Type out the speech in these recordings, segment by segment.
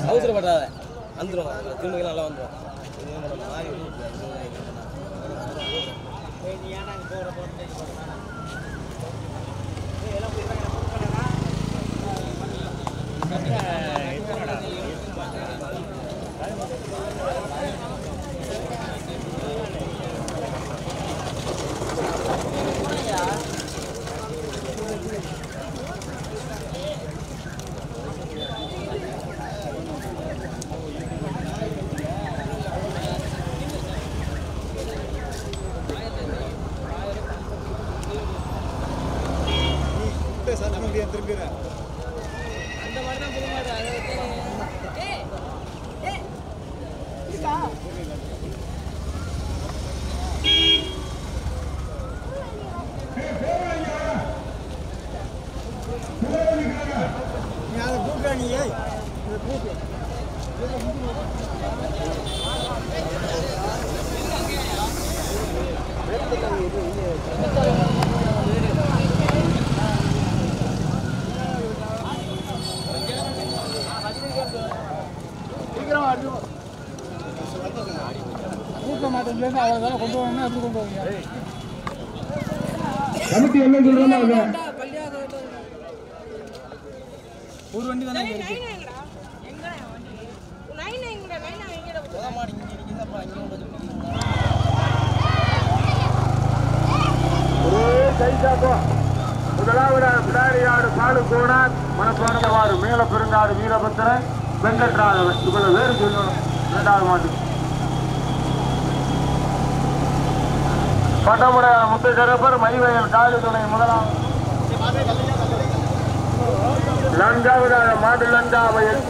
அவசரப்படாத வந்துடும் திரும்ப நல்லா வந்துடும் அந்த மாதிரி தான் கூட்ட மாட்டேன் அவ்வளோ கொண்டு வரணும் எப்படி கொண்டு வரீங்க கமிட்டி என்ன சொல்றாங்க ஒரு வண்டி தானே முதலாவதாக பிடாரியாடு பாலுக்கோணார் மனப்பாடவாறு மேல பெருங்காடு வீரபத்திரன் வெங்கட்ராகவன் இவ்வளவு வேறு சொல்லணும் இரண்டாவது மாட்டு பட்டமுடைய முத்துக்கரப்பர் மைவயல் காலி துணை முதலாம் நான்காவதாக மாடுலங்காவயல்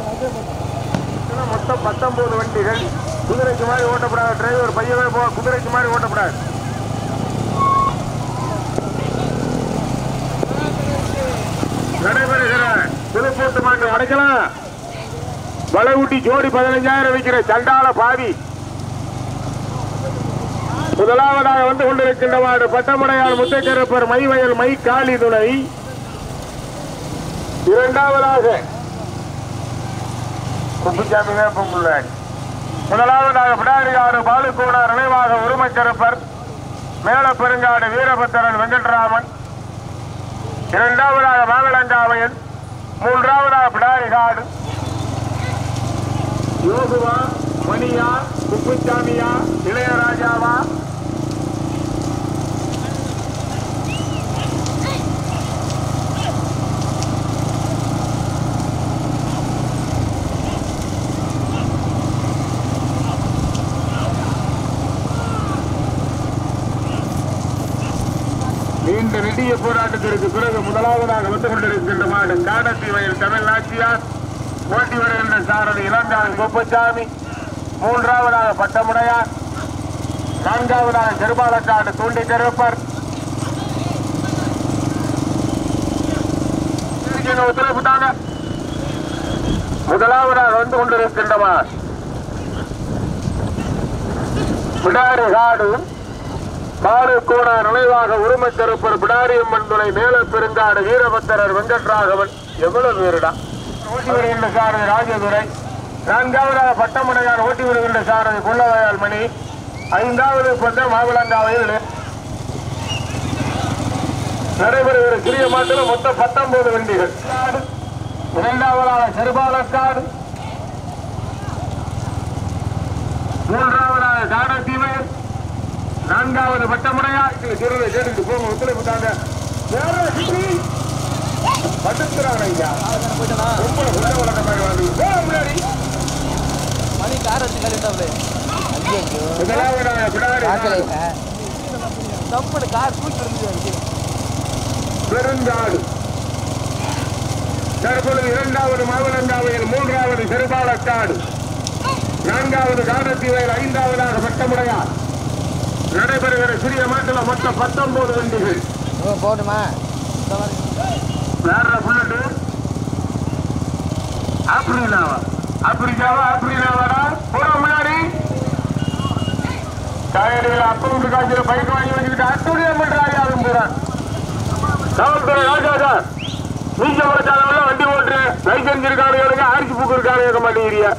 மொத்தம் 19 வண்டிகள் குதிரைக்கு மாதிரி ஓட்டப்படாத டிரைவர் பையவே போ குதிரைக்கு மாதிரி ஓட்டப்படாது நடைபெறுகிற புதுப்பூட்டு மாட்டு அடைக்கலாம் வளைவுட்டி ஜோடி 15,000 வைக்கிற சண்டால பாவி முதலாவதாக வந்து கொண்டிருக்கின்ற மாடு பட்டமுடையார் முத்தைக்கரப்பர் மைவயல் மை காளி துணை இரண்டாவதாக குப்புசாமி வேப்பங்குள்ளாடி முதலாவதாக பிடாரியாடு பாலுக்கோணார் நினைவாக உரிமைக்கரப்பர் மேல பெருங்காடு வீரபத்திரன் வெங்கட்ராமன் இரண்டாவதாக மாவிளங்காவையன் மூன்றாவதாக பிடாரிகாடு யோகுவா மணியா குப்புசாமியா இளையராஜாவா நீண்ட நெடிய போராட்டத்திற்கு பிறகு முதலாவதாக வந்து கொண்டிருக்கின்ற மாடு காடத்தி வயல் தமிழ்நாட்டியார் ஓட்டி வருகின்ற சாரதி இளங்காவி குப்பசாமி மூன்றாவதாக பட்டமுடையார் நான்காவதாக செருபாலக்காடு தூண்டி கருப்பர் உத்தரவிட்டாங்க முதலாவதாக வந்து கொண்டிருக்கின்ற மாடு பிடாரி காடு பாலுக்கோணார் நினைவாக உரிமை கருப்பர் பிடாரியம்மன் துணை மேல பெருங்காடு வீரபத்திரர் வெங்கட்ராகவன் எவ்வளவு பேருடா ஓட்டி வருகின்ற சாரதி ராஜதுரை நான்காவதாக பட்டமுடையார் ஓட்டி வருகின்ற சாரதி குள்ளவயால் மணி ஐந்தாவது பட்ட மாவிளங்காவையில் நடைபெறுகிற சிறிய மாட்டில் மொத்தம் 19 வண்டிகள் இரண்டாவதாக செருபாலக்காடு மூன்றாவதாக காடத்தீவன் நான்காவது பட்டமுடையார் சிறுவை கேட்டுட்டு போங்க ஒத்துழைப்புட்டாங்க படுத்துறாங்க ஐயா பெருங்காடு தற்பொழுது இரண்டாவது மாவிளங்காவையில் மூன்றாவது செருபாலக்காடு நான்காவது காடத்தி வயல் ஐந்தாவதாக பட்டமுடையார் நடைபெறுகிற சிறிய மாட்டில் மொத்தம் 19 வண்டிகள் போடுமா வேற புல்லட்டு ஆப்பிரிக்காவாடா போட முன்னாடி காயடியில் அப்பவுண்டு காய்ச்சல பைக் வாங்கி வச்சுக்கிட்டு அட்டுடியம் பண்றாங்க அதுவும் போறான் காவல்துறை ராஜா சார் நீங்க பிரச்சாரம் வண்டி ஓட்டு லைசன்ஸ் இருக்காங்க தூக்கிற்கான ஏக மாட்டேங்கிறியா?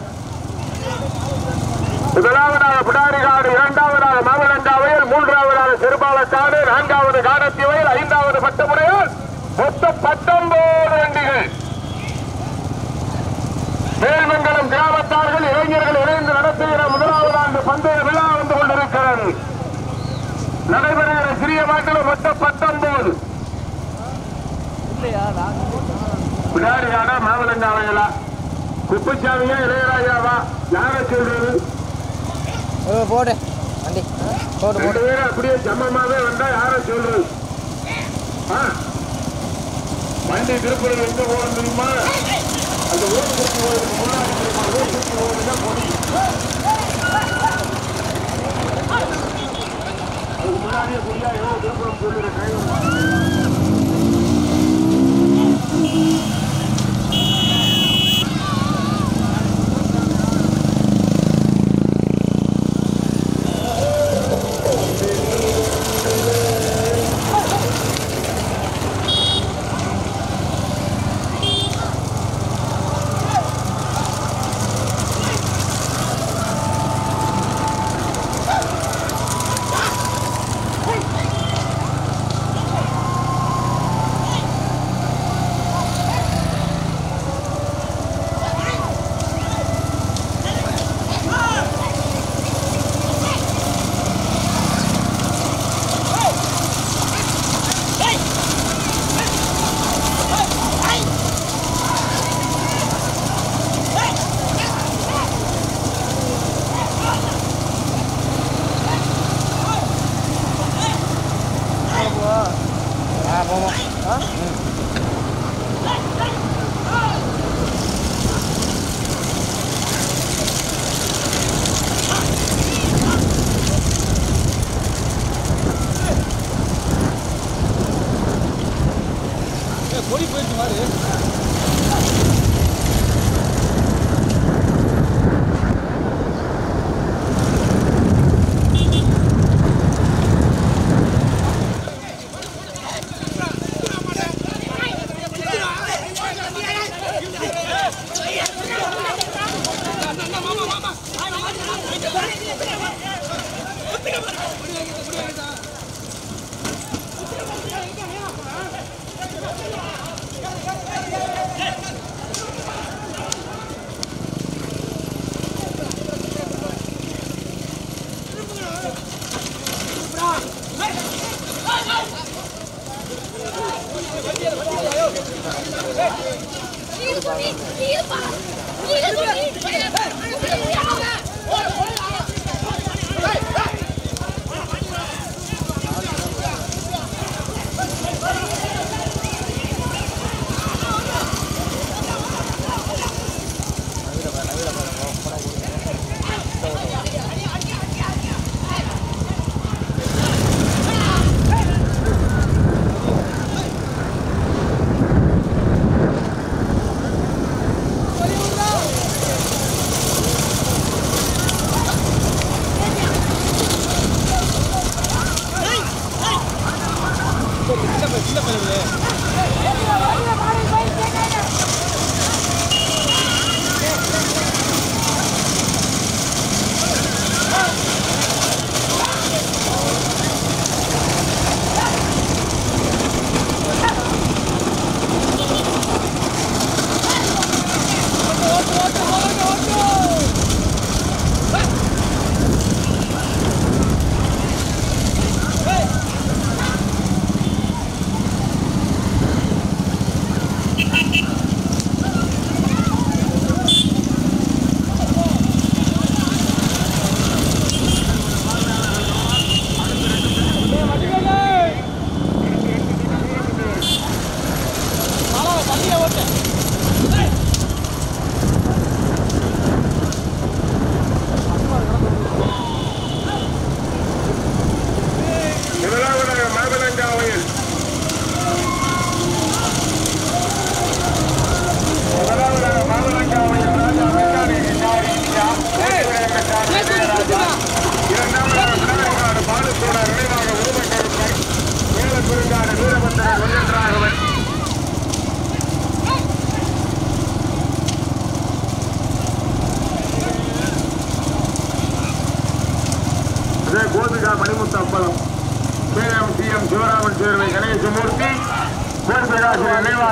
முதலாவதாக பிடாரி காடு, இரண்டாவதாக மாவலங்காவையில், மூன்றாவதாக சிறுபாலக்காடு, நான்காவது காடத்தி வயல், ஐந்தாவது பட்டமுறையால் மொத்தம் 19 வண்டிகள். மேல்மங்கலம் கிராமத்தார்கள் இளைஞர்கள் இணைந்து நடத்துகிற முதலாவது ஆண்டு பந்தய விழா வந்து கொண்டிருக்கிறது. நடைபெறுகிற சிறிய மாட்டில் மொத்தம் 19. பிடாரி காடா மாவலங்காவையிலா? குப்புசாமியா இளையராஜாவா? யார சொல்றது? போடு வண்டி போடு போடு. அப்படியே சமமாவே வந்தா யார சொல்றது? வண்டி திருப்பதி எங்க போகணும் தெரியுமா? அந்த ஊர் சுற்றி போவதுக்கு முன்னாடி ஊர் சுற்றி போவதுதான் பொடி. அதுக்கு முன்னாடியே பொடியா எவ்வளவு திருப்பம் சொல்லுற டிரைவர்.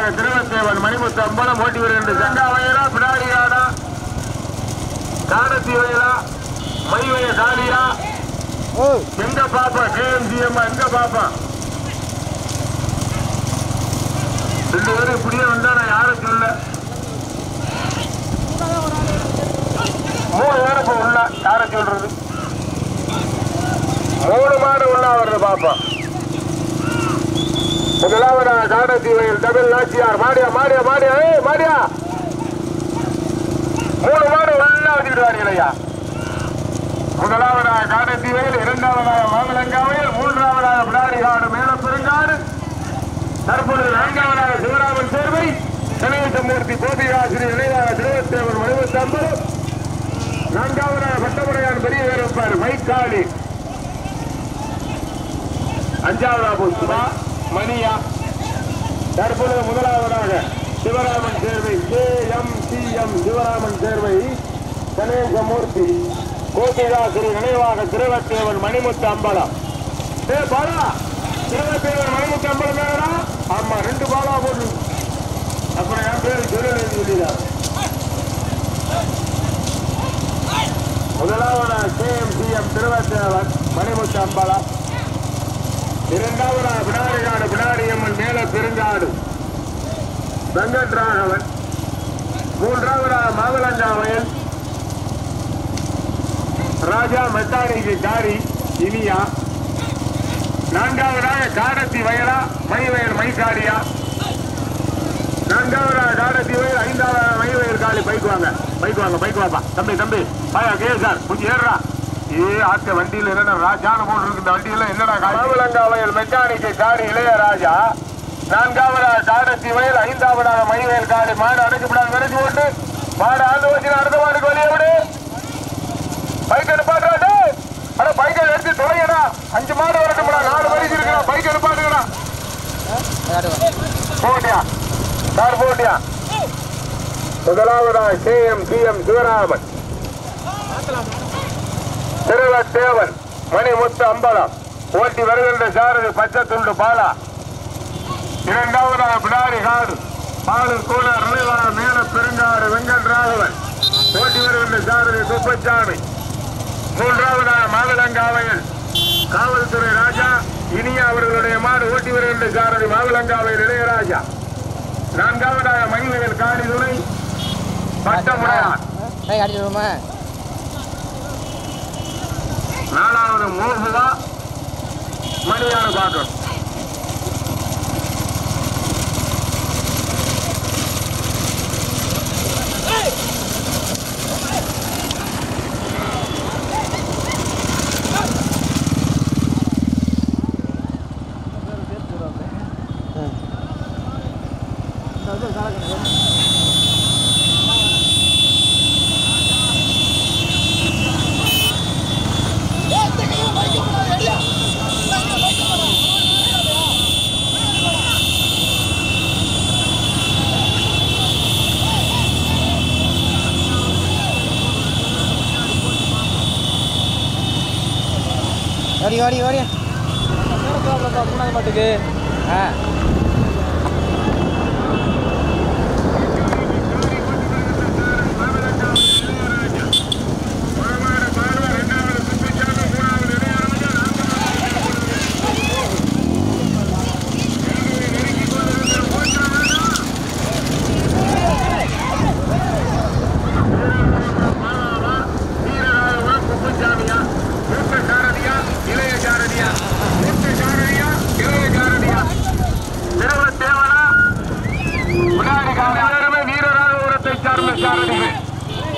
நிறைவாக திருவத்தேவன் மணிமுத்து அம்பலம் ஓட்டி வருகின்ற சங்கா வயலா பிடாரி காடா காடத்தி வயலா மைவய காலியா எங்க பாப்பா கேஎம்ஜிஎம் எங்க பாப்பா 2 பேரும் இப்படியே வந்தா நான் யாரும் சொல்ல 3 பேரும் இப்ப உள்ள யாரை சொல்றது 3 மாடு உள்ள வருது பாப்பா. முதலாவதாக காடத்தி வயல் டபுள் நாச்சியார் மாடியா மாடியா மாடியா மாடியா 3 மாடு உள்ள வச்சுக்கிட்டு ஐயா. முதலாவதாக காடத்தி வயல், 2வதாக மாமலங்காவயல், 3வதாக பிடாரி காடு மேல பெருங்காடு, தற்பொழுது 4வதாக சிவராமன் சேர்வை, கணேசமூர்த்தி கோபிகாசிரி, நினைவாக திருவத்தேவன் மணிமுத்து அம்பலம், 4வதாக பட்டமுடையான் பெரிய வேறுப்பார் மைக்காளி, 5வதாக புஷ்பா மணியா, தற்பொழுது முதலாவதாக சிவராமன் சேர்வை KMCM சிவராமன் சேர்வை கணேசமூர்த்தி கோபிகாசிரி, நினைவாக திருவத்தேவன் மணிமுத்து அம்பலம். பாலா திருவத்தேவன் மணிமுத்து அம்பலம் வேறா? ஆமா 2 பாலா போட்டு அப்புறம் என் பேரு சொல்லிதான். முதலாவதாக KMCM திருவத்தேவன் மணிமுத்து அம்பலம், 2வதாக பிடாரிகாடு பிடாரியம்மன் மேல பெருங்காடு வெங்கட்ராகவன், 3வதாக மாமலங்காவயல் ராஜா மெத்தானிக்கு காரி இனியா, 4வதாக காடத்தி வயலா மைவயல் மைகாரியா, 4வதாக காடத்தி வயல், 5வதாக மைவயல் காலி. பைக் வாப்பா தம்பி பாயா கேசார் கொஞ்சம் ஏறா. ஆத்த வண்டியில் என்னடா ராஜான போட்டு இருக்கு இந்த வண்டியில என்னடா மாமலங்காவயல் மெக்கானிக்கு காரி இளையராஜா, 4வதாக காடத்தி வயல், 5வதாக மைவயல் காலி. மாடு அடைக்கப்படாது விரைச்சு போட்டு மாடு ஆண்டு வச்சு அடுத்த மாடுக்கு வெளியே விடு. பைக் எடுப்பாட்டு அட பைக்கை எடுத்து தொலைங்கடா. 5 மாடு வரட்டும்டா, 4 வரைக்கும் இருக்கா. பைக் எடுப்பாட்டுங்கடா. போட்டியா சார் போட்டியா. முதலாவதாக KMCM சிவராமன் திருவத்தேவன் மணிமுத்து அம்பலம் ஓட்டி வருகின்ற சாரதி பச்சை துண்டு பாலா, 2வதாக பிடாரி காடு பாலூர் கூலர் நிலைவாக மேல பெருங்காடு வெங்கட்ராகவன் ஓட்டி வருகின்ற சாரதி சுப்பச்சாமி, 3வதாக மாவிலங்காவயல் காவல்துறை ராஜா இனியா அவர்களுடைய மாடு ஓட்டி வருகின்ற சாரதி மாவிலங்காவயல் இளையராஜா, 4வதாக மகிழ்வயல் காடி துணை பட்டமுடையான், 4வது மோகுவா மணியான பாக்கம். ஓடி மாட்டுக்கு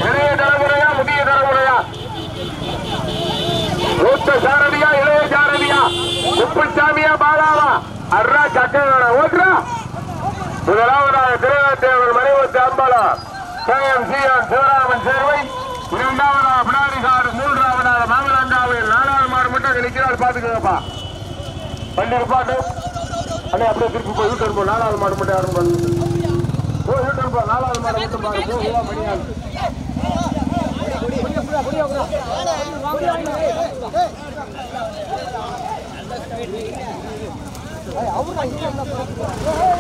இளைய தலைமுறையா முதிய தலைமுறையா? மூத்த சாரதியா இளைய சாரதியா? குப்புசாமியா பாலாவா? அர்ரா சக்கர ஓட்டுறா. முதலாவதாக திருவத்தேவன் மணிமுத்து அம்பலம் KMCM சிவராமன் சேர்வை, 2வதாக பிடாரி காடு, 3வதாக மாமலங்காவயல், 4வது மாடு மட்டும் அங்க நிக்கிறாள் பாத்துக்கப்பா. வண்டி பாட்டு அண்ணே அப்படியே திருப்பி போய் யூட்டர் போ. 4வது மாடு மட்டும் யாரும் பண்ணு போ. யூட்டர் போ. 4வது மாடு மட்டும் பாரு போ. மணியாது அவரு